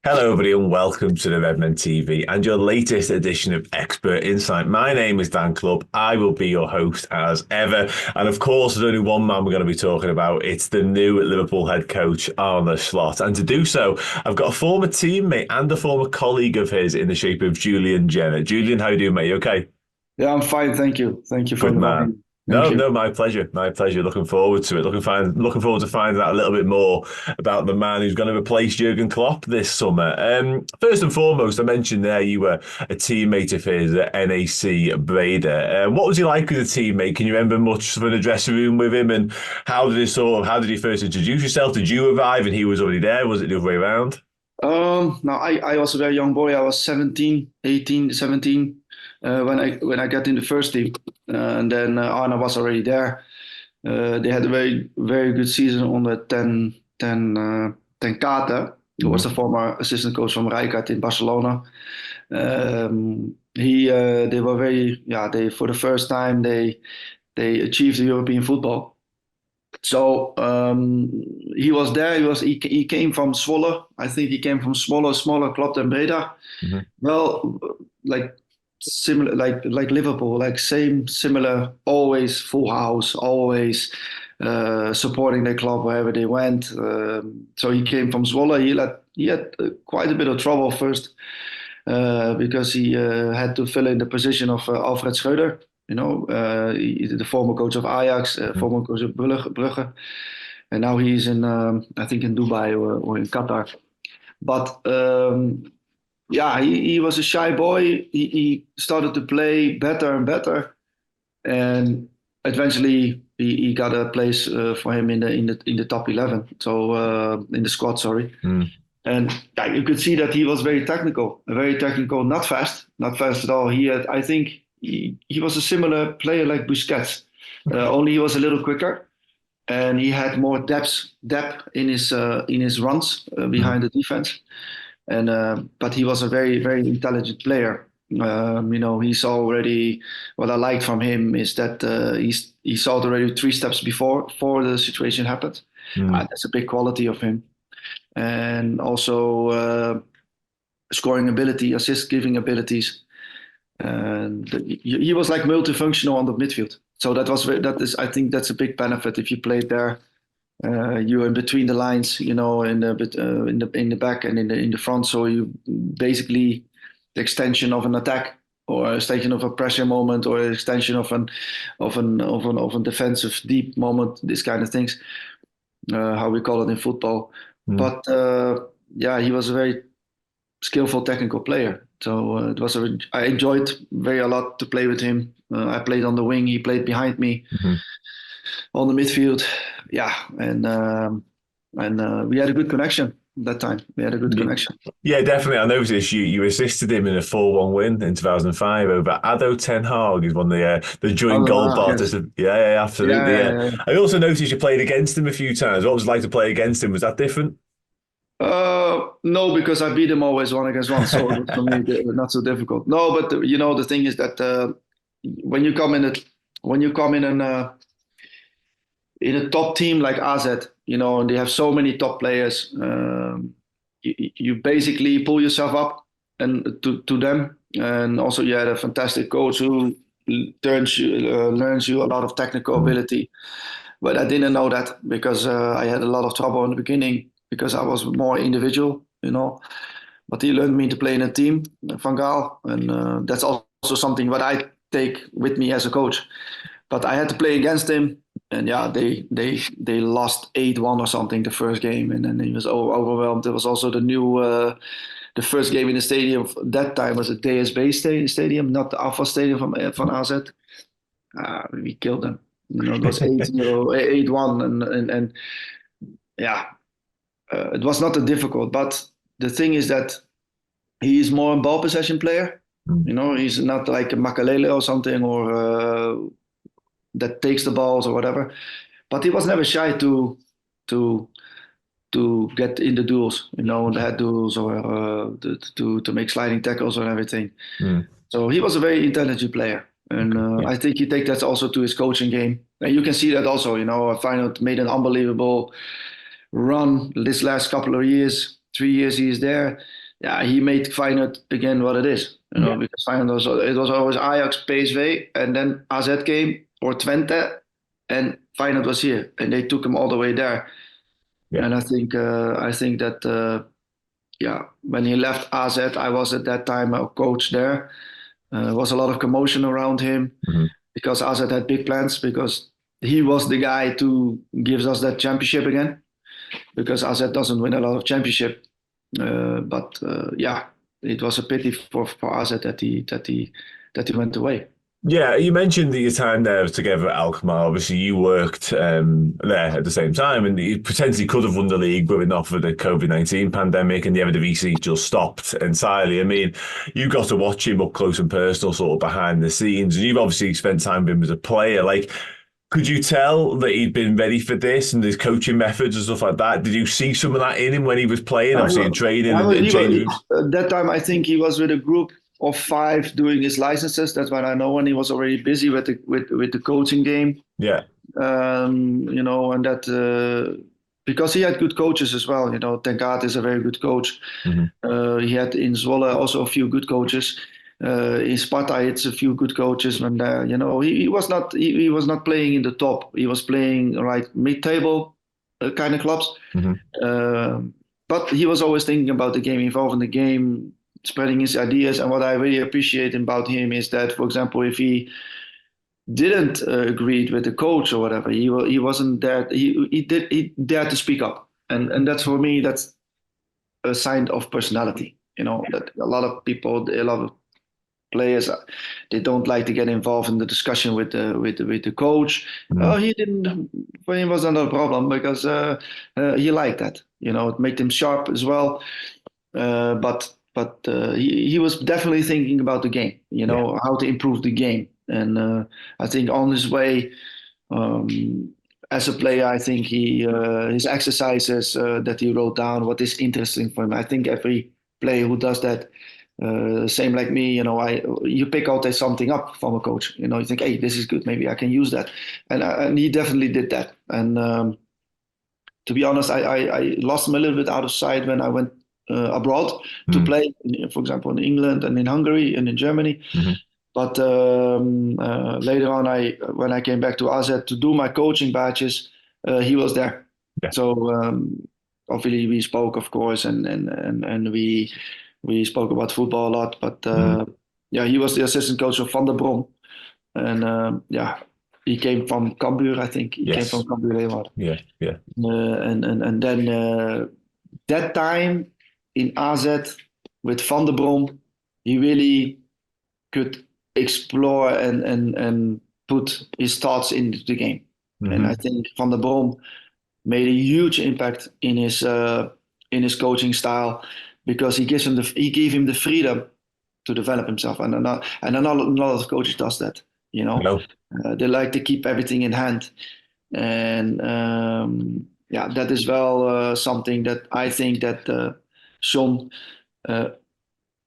Hello, everybody, and welcome to the Redmen TV and your latest edition of Expert Insight. My name is Dan Clubb. I will be your host as ever. And of course, there's only one man we're going to be talking about. It's the new Liverpool head coach, Arne Slot. And to do so, I've got a former teammate and a former colleague of his in the shape of Julian Jenner. Julian, how you doing, mate? You okay? Yeah, I'm fine. Thank you. Thank you for Good man. inviting me. Thank No, you. no, my pleasure. My pleasure. Looking forward to it. Looking forward to finding out a little bit more about the man who's going to replace Jurgen Klopp this summer. First and foremost, I mentioned there you were a teammate of his at NAC Breda. What was he like as a teammate? Can you remember much from the dressing room with him? And how did he first introduce yourself? Did you arrive and he was already there? Was it the other way around? Now I was a very young boy. I was 17, 18, 17 when I got in the first team. And then Arne was already there. They had a very good season under 10 Kate, who was the former assistant coach from Rijkaard in Barcelona. They were they for the first time they achieved the European football. So he was there. He came from Zwolle. I think he came from Zwolle, smaller club than Breda. Mm-hmm. Well, like similar, like Liverpool, like same similar. Always full house, always supporting their club wherever they went. So he came from Zwolle. He had quite a bit of trouble first because he had to fill in the position of Alfred Schreuder. The former coach of Ajax, former coach of Brugge, and now he's in, I think, in Dubai or in Qatar. But yeah, he was a shy boy. He started to play better and better, and eventually he got a place for him in the top 11. So in the squad, sorry. Mm. And yeah, you could see that he was very technical, not fast at all. I think he was a similar player like Busquets, only he was a little quicker and he had more depth in his runs Mm. behind the defense. And but he was a very intelligent player. He saw already what I liked from him is that he saw it already 3 steps before the situation happened. Mm. That's a big quality of him and also scoring ability, assist giving abilities. And he was like multifunctional on the midfield. So I think that's a big benefit if you played there. You're in between the lines, in the back and in the front. So you basically the extension of an attack or extension of a pressure moment or an extension of an defensive deep moment. These kind of things, how we call it in football. Mm. But yeah, he was a very skillful technical player. So I enjoyed very a lot to play with him. I played on the wing, he played behind me Mhm. on the midfield. Yeah, and we had a good connection that time. We had a good Ye- connection. Yeah, definitely. I noticed you assisted him in a 4-1 win in 2005 over Ado Ten Hag. He's one of the joint goal Yes. partners. Yeah, Yeah, absolutely. yeah, Yeah. yeah, yeah. I also noticed you played against him a few times. What was it like to play against him? Was that different? No, because I beat him always 1 against 1, so it was for me not so difficult. No, but the thing is that when you come in it, when you come in a top team like AZ, and they have so many top players, you basically pull yourself up and to them. And also, you had a fantastic coach who learns you a lot of technical Mm. ability. But I didn't know that because I had a lot of trouble in the beginning because I was more individual. But he learned me to play in a team, Van Gaal, and that's also something what I take with me as a coach. But I had to play against him, and yeah, they lost 8-1 or something the first game, and then he was overwhelmed. There was also the first game in the stadium that time was a DSB stadium, not the Alpha Stadium from AZ. We killed them. It was 8-0, 8-1, and yeah, it was not that difficult. But the thing is that he is more a ball possession player. Mm. He's not like a Makalele or something, or that takes the balls or whatever. But he was never shy to to get in the duels, the head duels or to make sliding tackles and everything. Mm. So he was a very intelligent player, and Yeah. I think he take that also to his coaching game. And you can see that also. Feyenoord made an unbelievable run this last couple of years, 3 years he's there, yeah, he made Feyenoord again what it is. Because Feyenoord it was always Ajax, PSV, and then AZ came or Twente, and Feyenoord was here, and they took him all the way there. Yeah. And I think that when he left AZ, I was at that time a coach there. There was a lot of commotion around him because AZ had big plans because he was the guy to gives us that championship again because AZ doesn't win a lot of championship. But it was a pity for AZ that he went away. Yeah, you mentioned that your time there together at Alkmaar. Obviously, you worked there at the same time, and you potentially could have won the league, but not for the COVID-19 pandemic, and the Eredivisie just stopped entirely. I mean, you got to watch him up close and personal, sort of behind the scenes, and you've obviously spent time with him as a player. Like, could you tell that he'd been ready for this and his coaching methods and stuff like that? Did you see some of that in him when he was playing, obviously in training and changing rooms? At that time, I think he was with a group of 5 doing his licenses. That's when I know when he was already busy with the coaching game. Yeah. And that because he had good coaches as well. Ten Kaat is a very good coach. He had in Zwolle also a few good coaches. In Sparta, it's a few good coaches. And he was not playing in the top. He was playing like mid-table kind of clubs. But he was always thinking about the game, involved in the game, spreading his ideas. And what I really appreciate about him is that, for example, if he didn't agree with the coach or whatever, he wasn't there. He dared to speak up, and that's for me that's a sign of personality. That a lot of players, they don't like to get involved in the discussion with the coach. He didn't. For him, was not a problem because he liked that. It made him sharp as well. But he was definitely thinking about the game. How to improve the game. And I think on his way as a player, I think his exercises that he wrote down, what is interesting for him. I think every player who does that, same like me, you pick out something up from a coach. You think, hey, this is good. Maybe I can use that. And he definitely did that. And to be honest, I lost him a little bit out of sight when I went abroad to play, for example, in England and in Hungary and in Germany. But later on, when I came back to AZ to do my coaching batches, he was there. Yeah. So obviously we spoke, of course, and we spoke about football a lot. But he was the assistant coach of Van der Brom, and he came from Cambuur, I think. He came from Cambuur Leeuwarden. Yeah. And then that time in AZ with Van der Brom, he really could explore and put his thoughts into the game. And I think Van der Brom made a huge impact in his coaching style because he gave him the freedom to develop himself. And not a lot of coaches does that. No. They like to keep everything in hand. And that is well something that I think that Sean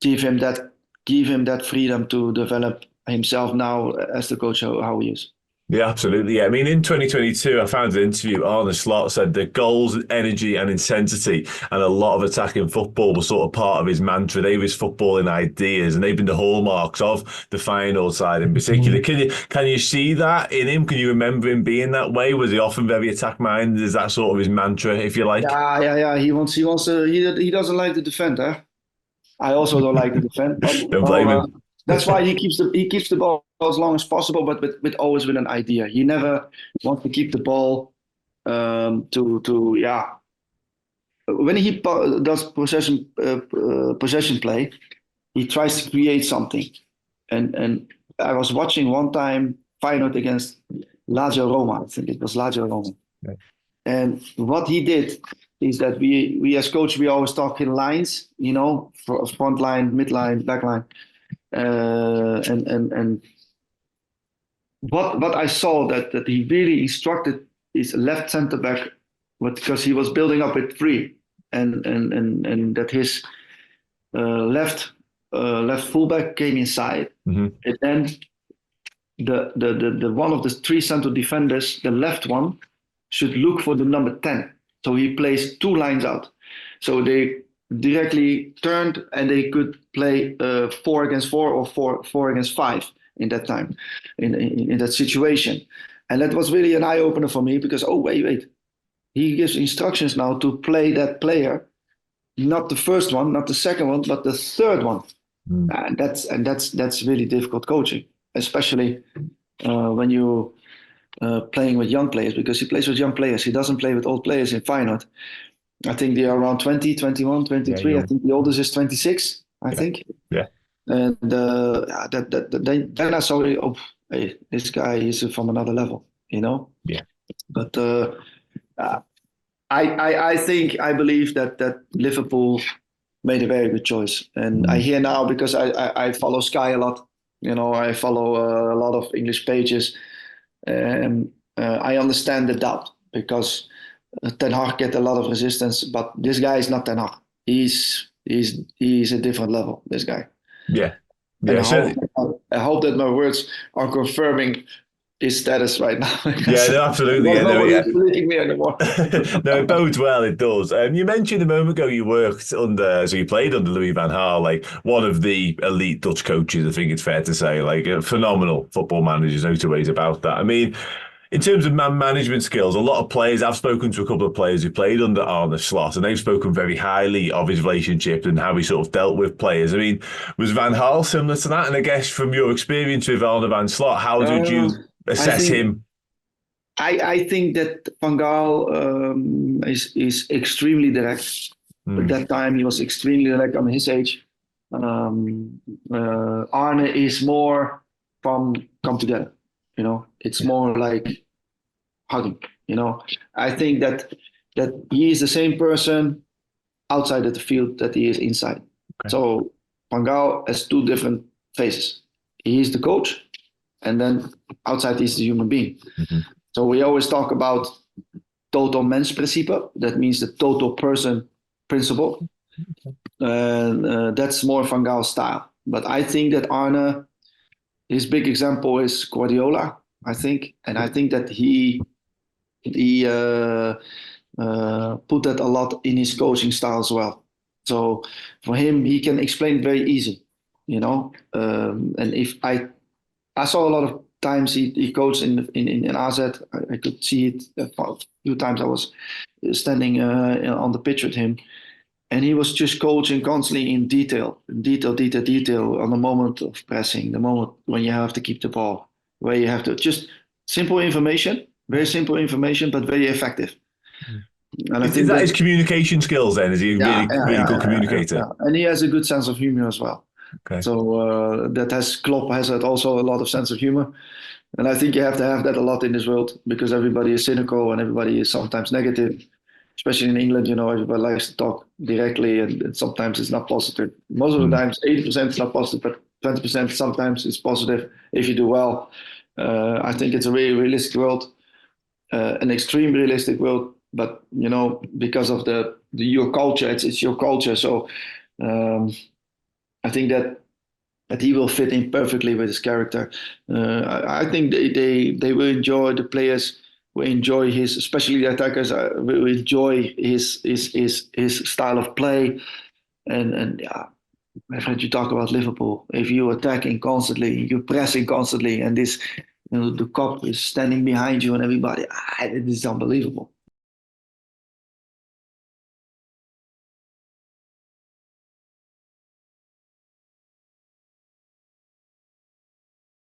give him that freedom to develop himself now as the coach how he is. Yeah, absolutely. Yeah. I mean, in 2022, I found an interview. Arne Slot said that goals, energy, and intensity, and a lot of attacking football was sort of part of his mantra. They were his footballing ideas, and they've been the hallmarks of the Feyenoord side in particular. Can you see that in him? Can you remember him being that way? Was he often very attack minded? Is that sort of his mantra, if you like? Yeah. He doesn't like to defend, huh? I also don't like to defend. Don't blame him. That's why he keeps the ball as long as possible, but always with an idea. He never wants to keep the ball when he does possession play, he tries to create something. And I was watching one time Feyenoord against Lazio Roma. I think it was Lazio Roma. Right. And what he did is that we as coach, we always talk in lines, front line, mid line, back line. And what I saw that he really instructed his left centre back because he was building up with 3 and that his left fullback came inside, and then the one of the 3 central defenders, the left one, should look for the number 10. So he plays 2 lines out. So they directly turned, and they could play 4 against 4 or four against 5 in that time, in that situation. And that was really an eye opener for me because, oh, wait, he gives instructions now to play that player, not the first one, not the second one, but the third one. And that's really difficult coaching, especially when you playing with young players, because he plays with young players. He doesn't play with old players in Feyenoord. I think they are around 20, 21, 23. I think the oldest is 26, I think. Yeah. And then I saw, oh, hey, this guy is from another level, Yeah. But I believe that Liverpool made a very good choice. And I hear now, because I follow Sky a lot, I follow a lot of English pages, and I understand the doubt, because Ten Hag get a lot of resistance, but this guy is not Ten Hag. He's a different level, this guy. Yeah. And Yeah. I hope that my words are confirming his status right now. Yeah, no, absolutely. Yeah, nobody is believing me anymore. No, it bodes well. It does. You mentioned a moment ago you worked under, so you played under Louis van Gaal, like one of the elite Dutch coaches. I think it's fair to say, like a phenomenal football manager. No two ways about that. I mean, in terms of man management skills, a lot of players, I've spoken to a couple of players who played under Arne Slot, and they've spoken very highly of his relationship and how he sort of dealt with players. I mean, was Van Gaal similar to that? And I guess from your experience with Arne van Slot, how did you assess him? I think that Van Gaal is extremely direct. At that time, he was extremely direct on his age. Arne is more from come together. It's more like hugging. I think that he is the same person outside of the field that he is inside. Okay. So Van Gaal has two different faces. He is the coach, and then outside he's the human being. Mm-hmm. So we always talk about total mens principle. That means the total person principle. That's more Van Gaal style. But I think that Arne, his big example is Guardiola, I think. And I think that he put that a lot in his coaching style as well. So for him, he can explain it very easy, And if I saw a lot of times he coached in AZ. I could see it a few times. I was standing on the pitch with him, and he was just coaching constantly in detail on the moment of pressing, the moment when you have to keep the ball, where you have to just simple information, very simple information, but very effective. And I think that his communication skills then? Is he really good communicator? Yeah. And he has a good sense of humor as well. Okay. So Klopp has also a lot of sense of humor, and I think you have to have that a lot in this world, because everybody is cynical and everybody is sometimes negative, especially in England. Everybody likes to talk directly, and sometimes it's not positive. Most of the times, 80% is not positive, but 20% sometimes is positive if you do well. I think it's a really realistic world, an extreme realistic world, but because of your culture, it's your culture. So. I think that he will fit in perfectly with his character. I think they will enjoy, the players will enjoy his, especially the attackers will enjoy his style of play. And yeah, I've heard you talk about Liverpool. If you attacking constantly, you're pressing constantly, and this, the cop is standing behind you and everybody, it is unbelievable.